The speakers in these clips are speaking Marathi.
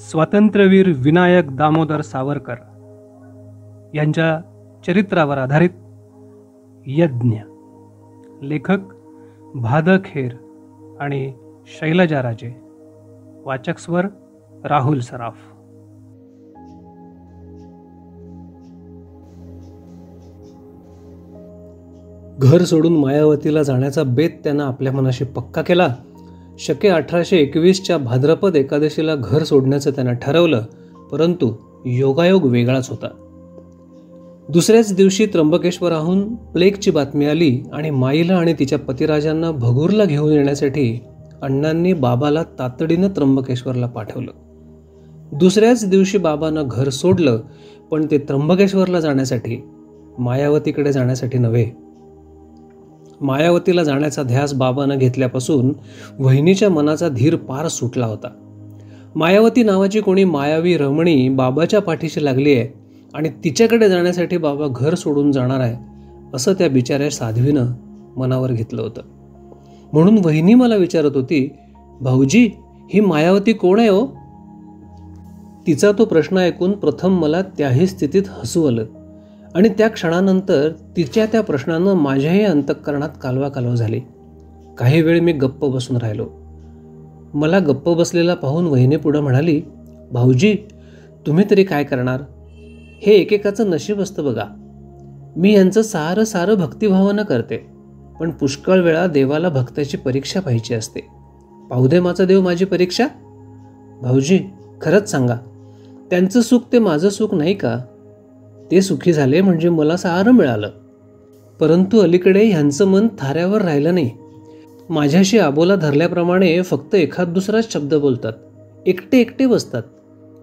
स्वातंत्र्यवीर विनायक दामोदर सावरकर यांच्या चरित्रावर आधारित यज्ञ. लेखक भाद खेर आणि शैलजा राजे. वाचक स्वर राहुल सराफ. घर सोडून मायावतीला जाण्याचा बेत त्यानं आपल्या मनाशी पक्का केला. शके 1821च्या भाद्रपद एकादशीला घर सोडण्याचं त्यानं ठरवलं, परंतु योगायोग वेगळाच होता. दुसऱ्याच दिवशी त्र्यंबकेश्वराहून प्लेगची बातमी आली आणि माईला आणि तिच्या पतिराजांना भगूरला घेऊन येण्यासाठी अण्णांनी बाबाला तातडीनं त्र्यंबकेश्वरला पाठवलं. दुसऱ्याच दिवशी बाबानं घर सोडलं, पण ते त्र्यंबकेश्वरला जाण्यासाठी, मायावतीकडे जाण्यासाठी नव्हे. मायावतीला जाण्याचा ध्यास बाबानं घेतल्यापासून वहिनीच्या मनाचा धीर पार सुटला होता. मायावती नावाची कोणी मायावी रमणी बाबाच्या पाठीशी लागली आहे आणि तिच्याकडे जाण्यासाठी बाबा घर सोडून जाणार आहे, असं त्या बिचाऱ्या साध्वीनं मनावर घेतलं होतं. म्हणून वहिनी मला विचारत होती, भाऊजी ही मायावती कोण आहे हो? तिचा तो प्रश्न ऐकून प्रथम मला त्याही स्थितीत हसू आलं आणि त्या क्षणानंतर तिच्या त्या प्रश्नानं माझ्याही अंतःकरणात कालवा झाली. काही वेळ मी गप्प बसून राहिलो. मला गप्प बसलेला पाहून वहिनी पुढं म्हणाली, भाऊजी तुम्ही तरी काय करणार? हे एकेकाचं नशीब असतं बघा. मी यांचं सारं भक्तिभावानं करते, पण पुष्कळ वेळा देवाला भक्ताची परीक्षा पाहिजे असते. पाहू दे माझा देव माझी परीक्षा. भाऊजी खरंच सांगा, त्यांचं सुख ते माझं सुख नाही का? ते सुखी झाले म्हणजे मला सारं मिळालं. परंतु अलीकडे ह्यांचं मन थाऱ्यावर राहिलं नाही. माझ्याशी आबोला धरल्याप्रमाणे फक्त एखाद दुसराच शब्द बोलतात. एकटे बसतात,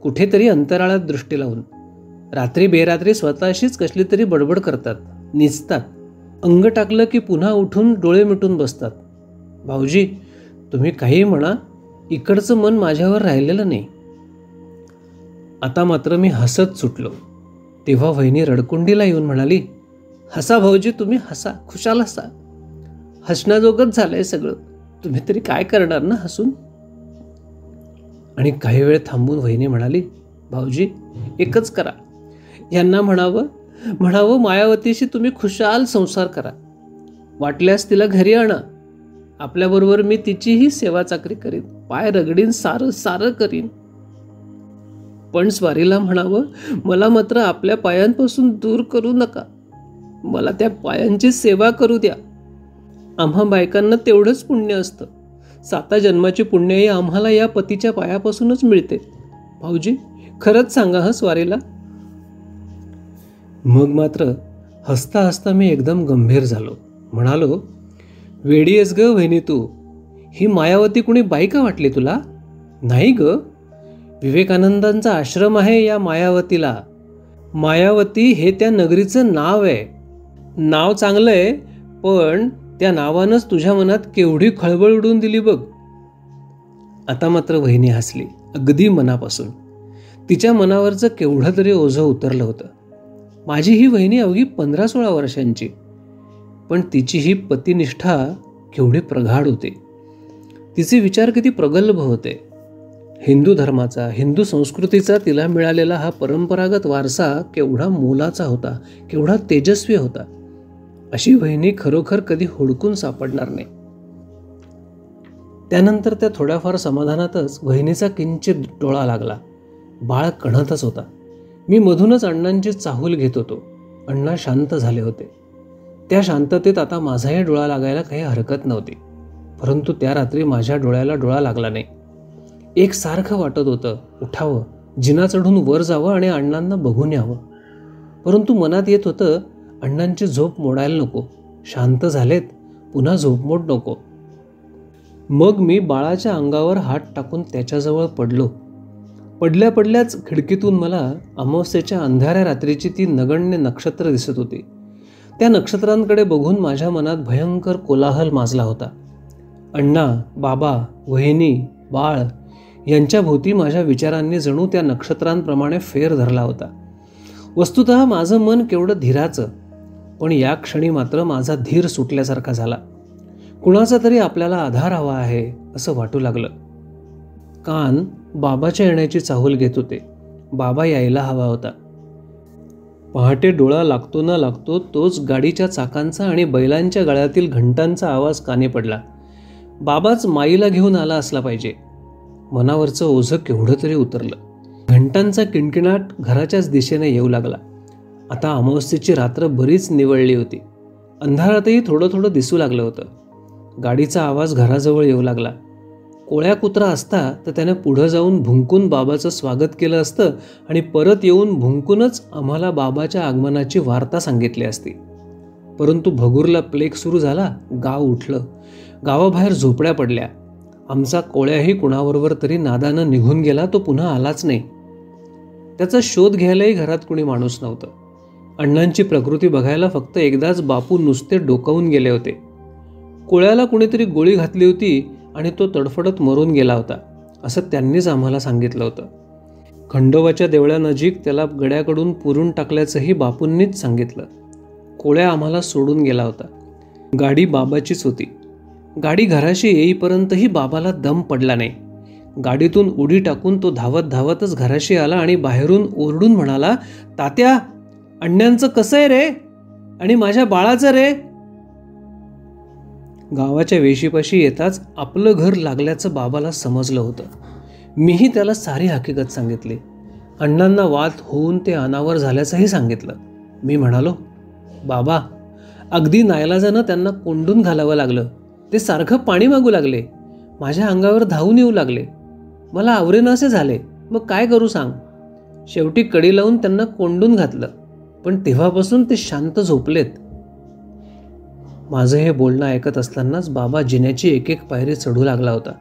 कुठेतरी अंतराळात दृष्टी लावून. रात्री बेरात्री स्वतःशीच कसली तरी बडबड करतात, निजतात. अंग टाकलं की पुन्हा उठून डोळे मिटून बसतात. भाऊजी तुम्ही काही म्हणा, इकडचं मन माझ्यावर राहिलेलं नाही. आता मात्र मी हसत सुटलो. तेव्हा वहिनी रडकुंडीला येऊन म्हणाली, हसा भाऊजी तुम्ही हसा, खुशाल हसा. हसण्याजोगंच झालंय सगळं. तुम्ही तरी काय करणार ना हसून? आणि काही वेळ थांबून वहिनी म्हणाली, भाऊजी एकच करा, यांना म्हणावं मायावतीशी तुम्ही खुशाल संसार करा. वाटल्यास तिला घरी आणा. आपल्याबरोबर मी तिचीही सेवा चाकरी करीन, पाय रगडीन, सारं करीन. पण स्वारीला म्हणावं, मला मात्र आपल्या पायांपासून दूर करू नका. मला त्या पायांची सेवा करू द्या. आम्हा बायकांना तेवढंच पुण्य असतं. 7 जन्माची पुण्यही आम्हाला या पतीच्या पायापासूनच मिळते. भाऊजी खरंच सांगा हं स्वारीला. मग मात्र हसता हसता मी एकदम गंभीर झालो. म्हणालो, वेडी आहेस ग वहिनी तू. ही मायावती कुणी बायका वाटली तुला? नाही ग, विवेकानंदांचा आश्रम आहे या मायावतीला. मायावती हे त्या नगरीचं नाव आहे. नाव चांगलं आहे, पण त्या नावानंच तुझ्या मनात केवढी खळबळ उडून दिली बघ. आता मात्र वहिनी हसली, अगदी मनापासून. तिच्या मनावरचं केवढं तरी ओझं उतरलं होतं. माझी ही वहिनी अवघी 15-16 वर्षांची, पण तिची ही पतिनिष्ठा केवढी प्रगाढ होते. तिचे विचार किती प्रगल्भ होते. हिंदू धर्माचा, हिंदू संस्कृतीचा तिला मिळालेला हा परंपरागत वारसा केवढा मोलाचा होता, केवढा तेजस्वी होता. अशी वहिनी खरोखर कधी हुडकून सापडणार नाही. त्यानंतर त्या थोड्याफार समाधानातच वहिनीचा किंचित डोळा लागला. बाळ कणतच होता. मी मधूनच अण्णांची चाहूल घेत होतो. अण्णा शांत झाले होते. त्या शांततेत आता माझाही डोळा लागायला काही हरकत नव्हती. परंतु त्या रात्री माझ्या डोळ्याला डोळा लागला नाही. एकसारखं वाटत होतं, उठावं, जिना चढून वर जावं आणि अण्णांना बघून यावं. परंतु मनात येत होतं, अण्णांची झोप मोडायला नको, शांत झालेत, पुन्हा झोपमोड नको. मग मी बाळाच्या अंगावर हात टाकून त्याच्याजवळ पडलो. पडल्याच खिडकीतून मला अमावस्येच्या अंधाऱ्या रात्रीची ती नगण्य नक्षत्र दिसत होती. त्या नक्षत्रांकडे बघून माझ्या मनात भयंकर कोलाहल माजला होता. अण्णा, बाबा, वहिनी, बाळ यांच्या भोवती माझ्या विचारांनी जणू त्या नक्षत्रांप्रमाणे फेर धरला होता. वस्तुतः माझं मन केवढं धीराचं, पण या क्षणी मात्र माझा धीर सुटल्यासारखा झाला. कुणाचा तरी आपल्याला आधार हवा आहे असं वाटू लागलं. कान बाबाच्या येण्याची चाहूल घेत होते. बाबा यायला हवा होता. पहाटे डोळा लागतो ना लागतो तोच गाडीच्या चाकांचा आणि बैलांच्या गळ्यातील घंटांचा आवाज कानी पडला. बाबाच माईला घेऊन आला असला पाहिजे. मनावरचं ओझं केवढं तरी उतरलं. घंटांचा किणकिणाट घराच्याच दिशेने येऊ लागला. आता अमावस्येची रात्र बरीच निवळली होती. अंधारातही थोडं थोडं दिसू लागलं होतं. गाडीचा आवाज घराजवळ येऊ लागला. कोळ्या कुत्रा असता तर त्याने पुढं जाऊन भुंकून बाबाचं स्वागत केलं असतं आणि परत येऊन भुंकूनच आम्हाला बाबाच्या आगमनाची वार्ता सांगितली असती. परंतु भगूरला प्लेग सुरू झाला. गाव उठलं. गावाबाहेर झोपड्या पडल्या. आमचा कोळ्याही कुणाबरोबर तरी नादानं निघून गेला. तो पुन्हा आलाच नाही. त्याचा शोध घ्यायलाही घरात कुणी माणूस नव्हतं. अण्णांची प्रकृती बघायला फक्त एकदाच बापू नुसते डोकावून गेले होते. कोळ्याला कुणीतरी गोळी घातली होती आणि तो तडफडत मरून गेला होता असं त्यांनीच आम्हाला सांगितलं होतं. खंडोबाच्या देवळानजीक त्याला गड्याकडून पुरून टाकल्याचंही बापूंनीच सांगितलं. कोळ्या आम्हाला सोडून गेला होता. गाडी बाबाचीच होती. गाडी घराशी येईपर्यंतही बाबाला दम पडला नाही. गाडीतून उडी टाकून तो धावत धावतच घराशी आला आणि बाहेरून ओरडून म्हणाला, तात्या, अण्णांचं कसं आहे रे? आणि माझ्या बाळाचं रे? गावाच्या वेशीपाशी येताच आपलं घर लागल्याचं बाबाला समजलं होतं. मीही त्याला सारी हकीकत सांगितली. अण्णांना वात होऊन ते अनावर झाल्याचंही सांगितलं. मी म्हणालो, बाबा, अगदी नाईलाजानं त्यांना कोंडून घालावं लागलं. ते सारखं पाणी मागू लागले. माझ्या अंगावर धावून येऊ लागले. मला आवरेनासे झाले. मग काय करू सांग? शेवटी कडी लावून त्यांना कोंडून घातलं. पण तेव्हापासून ते शांत झोपलेत. माझं हे बोलणं ऐकत असतानाच बाबा जिन्याची एक एक पायरी चढू लागला होता.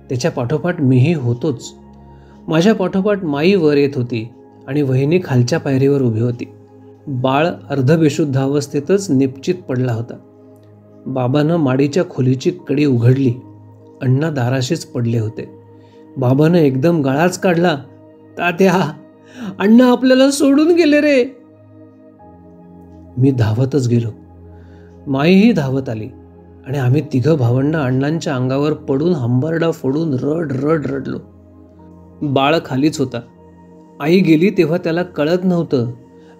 त्याच्या पाठोपाठ मीही होतोच. माझ्या पाठोपाठ माई वर येत होती आणि वहिनी खालच्या पायरीवर उभी होती. बाळ अर्धबेशुद्ध अवस्थेतच निपचित पडला होता. बाबानं माडीच्या खोलीची कडी उघडली. अण्णा दाराशीच पडले होते. बाबानं एकदम गळाच काढला. तात्या, अण्णा आपल्याला सोडून गेले रे. मी धावतच गेलो. माईही धावत आली आणि आम्ही तिघं भावंडं अण्णांच्या अंगावर पडून हंबरडा फोडून रड रड रडलो. बाळ खालीच होता. आई गेली तेव्हा त्याला कळत नव्हतं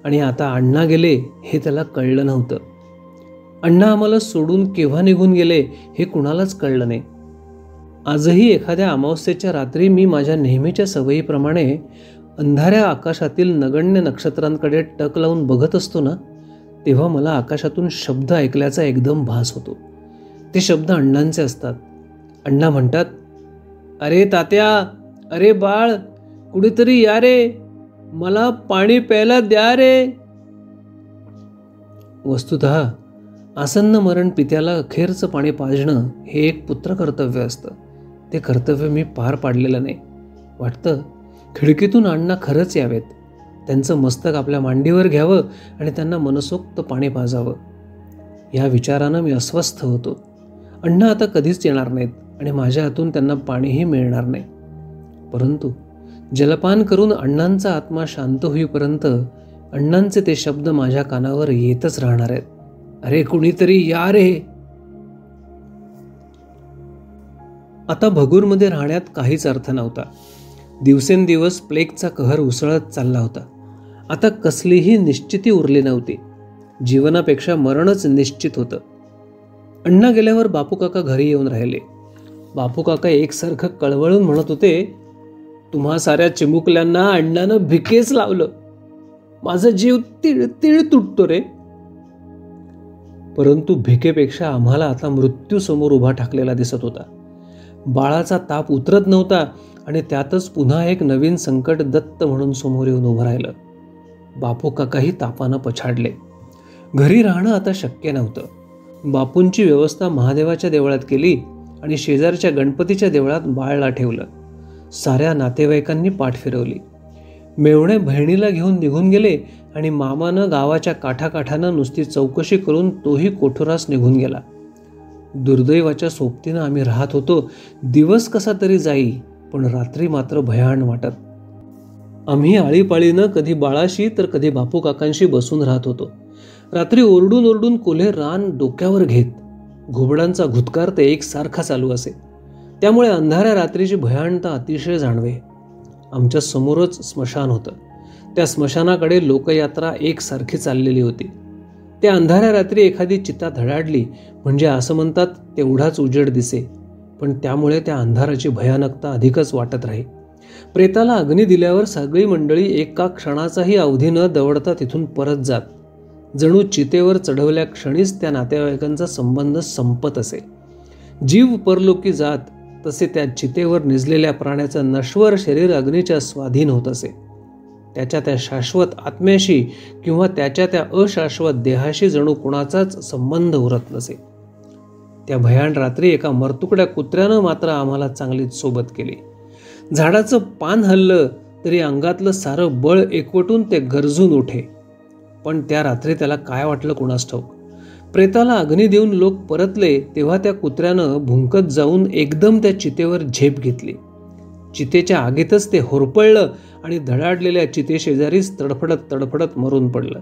आणि आता अण्णा गेले हे त्याला कळलं नव्हतं. अण्णा आम्हाला सोडून केव्हा निघून गेले हे कुणालाच कळलं नाही. आजही एखाद्या अमावस्येच्या रात्री मी माझ्या नेहमीच्या सवयीप्रमाणे अंधाऱ्या आकाशातील नगण्य नक्षत्रांकडे टक लावून बघत असतो ना, तेव्हा मला आकाशातून शब्द ऐकल्याचा एकदम भास होतो. ते शब्द अण्णांचे असतात. अण्णा म्हणतात, अरे तात्या, अरे बाळ, कुठेतरी या रे, मला पाणी प्यायला द्या रे. वस्तुतः आसन्न मरण पित्याला अखेरचं पाणी पाजणं हे एक पुत्र कर्तव्य असतं. ते कर्तव्य मी पार पाडलेलं नाही. वाटतं खिडकीतून अण्णा खरंच यावेत. त्यांचं मस्तक आपल्या मांडीवर घ्यावं आणि त्यांना मनसोक्त पाणी पाजावं. या विचारानं मी अस्वस्थ होतो. अण्णा आता कधीच येणार नाहीत आणि माझ्या हातून त्यांना पाणीही मिळणार नाही. परंतु जलपान करून अण्णांचा आत्मा शांत होईपर्यंत अण्णांचे ते शब्द माझ्या कानावर येतच राहणार आहेत. अरे कुणीतरी या रे. आता भगूरमध्ये राहण्यात काहीच अर्थ नव्हता. दिवसेंदिवस प्लेगचा कहर उसळत चालला होता. आता कसलीही निश्चिती उरली नव्हती. जीवनापेक्षा मरणच निश्चित होतं. अण्णा गेल्यावर बापू काका घरी येऊन राहिले. बापू काका एकसारखं कळवळून म्हणत होते, तुम्हा साऱ्या चिमुकल्यांना अण्णानं भिकेच लावलं. माझा जीव तिळ तिळ तुटतो रे. परंतु भिकेपेक्षा आम्हाला आता मृत्यू समोर उभा ठाकलेला दिसत होता. बाळाचा ताप उतरत नव्हता आणि त्यातच पुन्हा एक नवीन संकट दत्त म्हणून समोर येऊन उभं राहिलं. बापू काकाही तापानं पछाडले. घरी राहणं आता शक्य नव्हतं. बापूंची व्यवस्था महादेवाच्या देवळात केली आणि शेजारच्या गणपतीच्या देवळात बाळला ठेवलं. साऱ्या नातेवाईकांनी पाठ फिरवली. मेवणे बहिणीला घेऊन निघून गेले आणि मामानं गावाच्या काठाकाठानं नुसती चौकशी करून तोही कोठोरास निघून गेला. दुर्दैवाच्या सोबतीनं आम्ही राहत होतो. दिवस कसा तरी जाई, पण रात्री मात्र भयान वाटत. आम्ही आळीपाळीनं कधी बाळाशी तर कधी बापू काकांशी बसून राहत होतो. रात्री ओरडून ओरडून कोल्हे रान डोक्यावर घेत. घुबडांचा घुतकार ते एकसारखा चालू असे. त्यामुळे अंधाऱ्या रात्रीची भयानता अतिशय जाणवे. आमच्या समोरच स्मशान होतं. त्या स्मशानाकडे लोकयात्रा एकसारखी चाललेली होती. त्या अंधाऱ्या रात्री एखादी चिता धडाडली म्हणजे असं म्हणतात तेवढाच उजेड दिसे, पण त्यामुळे त्या अंधाराची भयानकता अधिकच वाटत राही. प्रेताला अग्नी दिल्यावर सगळी मंडळी एका क्षणाचाही अवधी न दवडता तिथून परत जात. जणू चितेवर चढवल्या क्षणीच त्या नातेवाईकांचा संबंध संपत असे. जीव परलोकी जात तसे त्या चितेवर निजलेल्या प्राण्याचं नश्वर शरीर अग्नीच्या स्वाधीन होत असे. त्याच्या त्या शाश्वत आत्म्याशी किंवा त्याच्या त्या अशाश्वत देहाशी जणू कुणाचाच संबंध उरत नसे. त्या भयान रात्री एका मरतुकड्या कुत्र्यानं मात्र आम्हाला चांगलीच सोबत केली. झाडाचं पान हललं तरी अंगातलं सारं बळ एकवटून ते गरजून उठे. पण त्या रात्री त्याला काय वाटलं कुणास ठाऊक. प्रेताला अग्नी देऊन लोक परतले तेव्हा त्या कुत्र्यानं भुंकत जाऊन एकदम त्या चितेवर झेप घेतली. चितेच्या आगीतच ते होरपळलं आणि धडाडलेल्या चितेशेजारीच तडफडत मरून पडलं.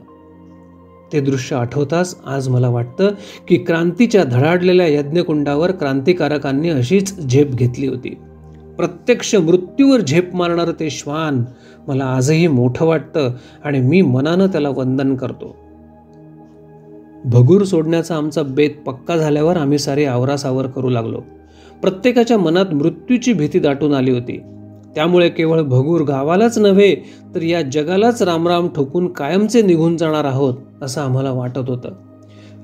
ते दृश्य आठवताच आज मला वाटतं की क्रांतीच्या धडाडलेल्या यज्ञकुंडावर क्रांतिकारकांनी अशीच झेप घेतली होती. प्रत्यक्ष मृत्यूवर झेप मारणारं ते श्वान मला आजही मोठं वाटतं आणि मी मनानं त्याला वंदन करतो. भगूर सोडण्याचा आमचा बेत पक्का झाल्यावर आम्ही सारे आवरासावर करू लागलो. प्रत्येकाच्या मनात मृत्यूची भीती दाटून आली होती. त्यामुळे केवळ भगूर गावालाच नव्हे तर या जगालाच रामराम ठोकून कायमचे निघून जाणार आहोत असं आम्हाला वाटत होतं.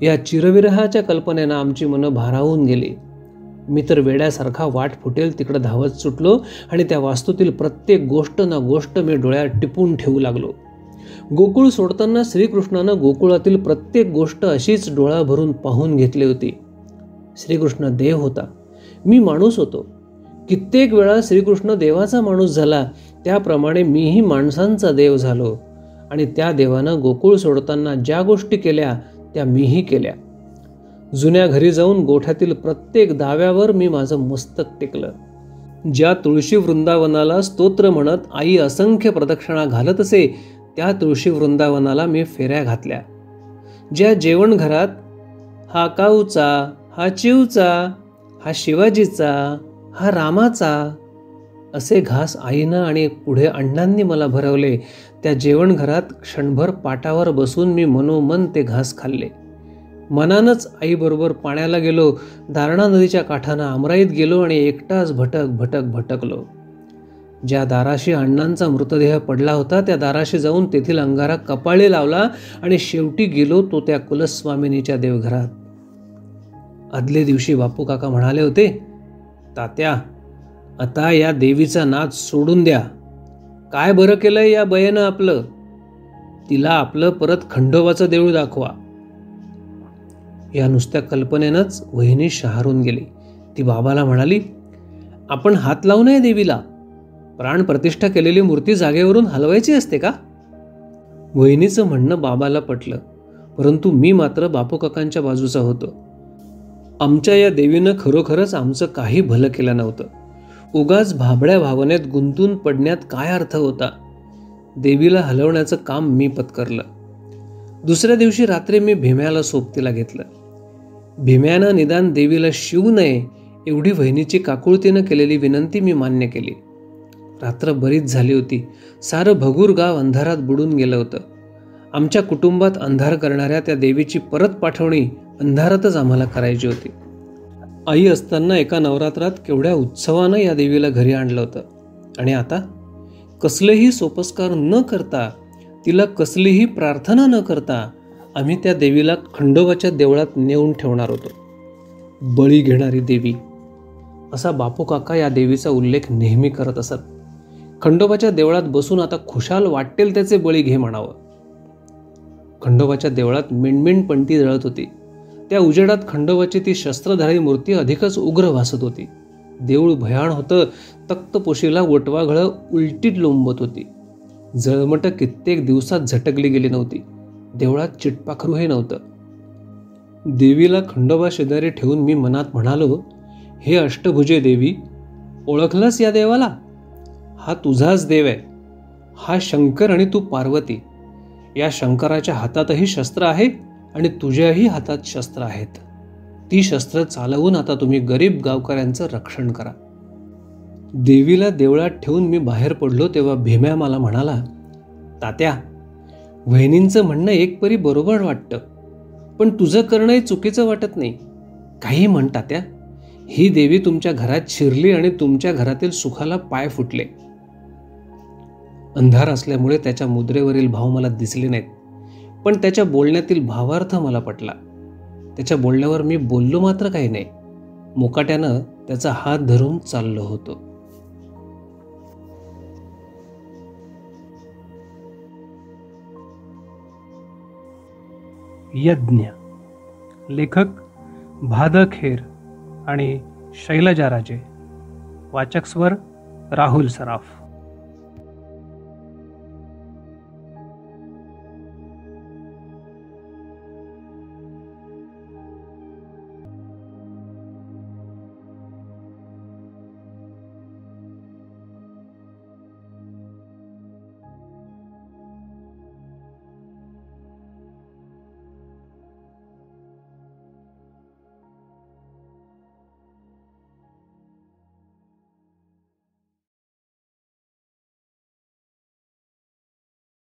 या चिरविरहाच्या कल्पनेनं आमची मनं भारावून गेली. मी तर वेड्यासारखा वाट फुटेल तिकडं धावत सुटलो आणि त्या वास्तूतील प्रत्येक गोष्ट ना गोष्ट मी डोळ्यात टिपून ठेवू लागलो. गोकुळ सोडताना श्रीकृष्णानं गोकुळातील प्रत्येक गोष्ट अशीच डोळा भरून पाहून घेतली होती. श्रीकृष्ण देव होता, मी माणूस होतो. कित्येक वेळा श्रीकृष्ण देवाचा माणूस झाला, त्याप्रमाणे मीही माणसांचा देव झालो आणि त्या देवानं गोकुळ सोडताना ज्या गोष्टी केल्या त्या मीही केल्या. जुन्या घरी जाऊन गोठ्यातील प्रत्येक दाव्यावर मी माझं मस्तक टेकलं. ज्या तुळशी वृंदावनाला स्तोत्र म्हणत आई असंख्य प्रदक्षिणा घालत असे त्या तुळशी वृंदावनाला मी फेऱ्या घातल्या. ज्या जेवण घरात हा काऊचा, हा चिवचा, हा शिवाजीचा, हा रामाचा असे घास आईनं आणि पुढे अण्णांनी मला भरवले, त्या जेवण घरात क्षणभर पाटावर बसून मी मनोमन ते घास खाल्ले. मनानच आईबरोबर पाण्याला गेलो. दारणा नदीच्या काठानं आमराईत गेलो आणि एकटाच भटकलो. ज्या दाराशी अण्णांचा मृतदेह पडला होता त्या दाराशी जाऊन तेथील अंगारा कपाळी लावला आणि शेवटी गेलो तो त्या कुलस्वामिनीच्या देवघरात. आदले दिवशी बापू काका म्हणाले होते, तात्या आता या देवीचा नाद सोडून द्या. काय बरं केलंय या बयेनं आपलं, तिला आपलं परत खंडोबाचं देऊळ दाखवा. या नुसत्या कल्पनेनंच वहिनी शहारून गेली. ती बाबाला म्हणाली, आपण हात लावू नये देवीला, प्राण प्रतिष्ठा केलेली मूर्ती जागेवरून हलवायची असते का? वहिनीचं म्हणणं बाबाला पटलं, परंतु मी मात्र बापू काकांच्या बाजूचा होतो. आमच्या या देवीनं खरोखरच आमचं काही भलं केलं नव्हतं. उगाच भाबड्या भावनेत गुंतून पडण्यात काय अर्थ होता. देवीला हलवण्याचं काम मी पत्करलं. दुसऱ्या दिवशी रात्री मी भीम्याला सोबतीला घेतलं. भीम्यानं निदान देवीला शिवू नये एवढी वहिनीची काकुळतीनं केलेली विनंती मी मान्य केली. रात्र बरीच झाली होती. सारं भगूर गाव अंधारात बुडून गेलं होतं. आमच्या कुटुंबात अंधार करणाऱ्या त्या देवीची परत पाठवणी अंधारातच आम्हाला करायची होती. आई असताना एका नवरात्रात केवढ्या उत्सवानं या देवीला घरी आणलं होतं आणि आता कसलेही सोपस्कार न करता, तिला कसलीही प्रार्थना न करता आम्ही त्या देवीला खंडोबाच्या देवळात नेऊन ठेवणार होतो. बळी घेणारी देवी असा बापू काका या देवीचा उल्लेख नेहमी करत असत. खंडोबाच्या देवळात बसून आता खुशाल वाटेल त्याचे बळी घे म्हणावं. खंडोबाच्या देवळात मिणमिण पंटी जळत होती. त्या उजेडात खंडोबाची ती शस्त्रधारी मूर्ती अधिकच उग्र भासत होती. देऊळ भयाण होतं. तक्तपोशीला वटवाघळं उलटीत लोंबत होती. जळमट कित्येक दिवसात झटकली गेली नव्हती. देवळात चिटपाखरूही नव्हतं. देवीला खंडोबा शेजारी ठेवून मी मनात म्हणालो, हे अष्टभुजे देवी, ओळखलंस या देवाला? हा तुझाच देव आहे. हा शंकर आणि तू पार्वती. या शंकराच्या हातातही शस्त्र आहे आणि तुझ्याही हातात शस्त्र आहेत. ती शस्त्र चालवून आता तुम्ही गरीब गावकऱ्यांचं रक्षण करा. देवीला देवळात ठेवून मी बाहेर पडलो तेव्हा भीम्या मला म्हणाला, तात्या, वहिनींचं म्हणणं एक परी बरोबर वाटतं, पण तुझं करणंही चुकीचं वाटत नाही. काही म्हण तात्या, ही देवी तुमच्या घरात शिरली आणि तुमच्या घरातील सुखाला पाय फुटले. अंधार असल्यामुळे त्याच्या मुद्रेवरील भाव मला दिसले नाहीत, पण त्याच्या बोलण्यातील भावार्थ मला पटला. त्याच्या बोलण्यावर मी बोललो मात्र काही नाही. मुकाट्यानं त्याचा हात धरून चाललो होतो. यज्ञ. लेखक भाद खेर आणि शैलजा राजे. वाचक स्वर राहुल सराफ.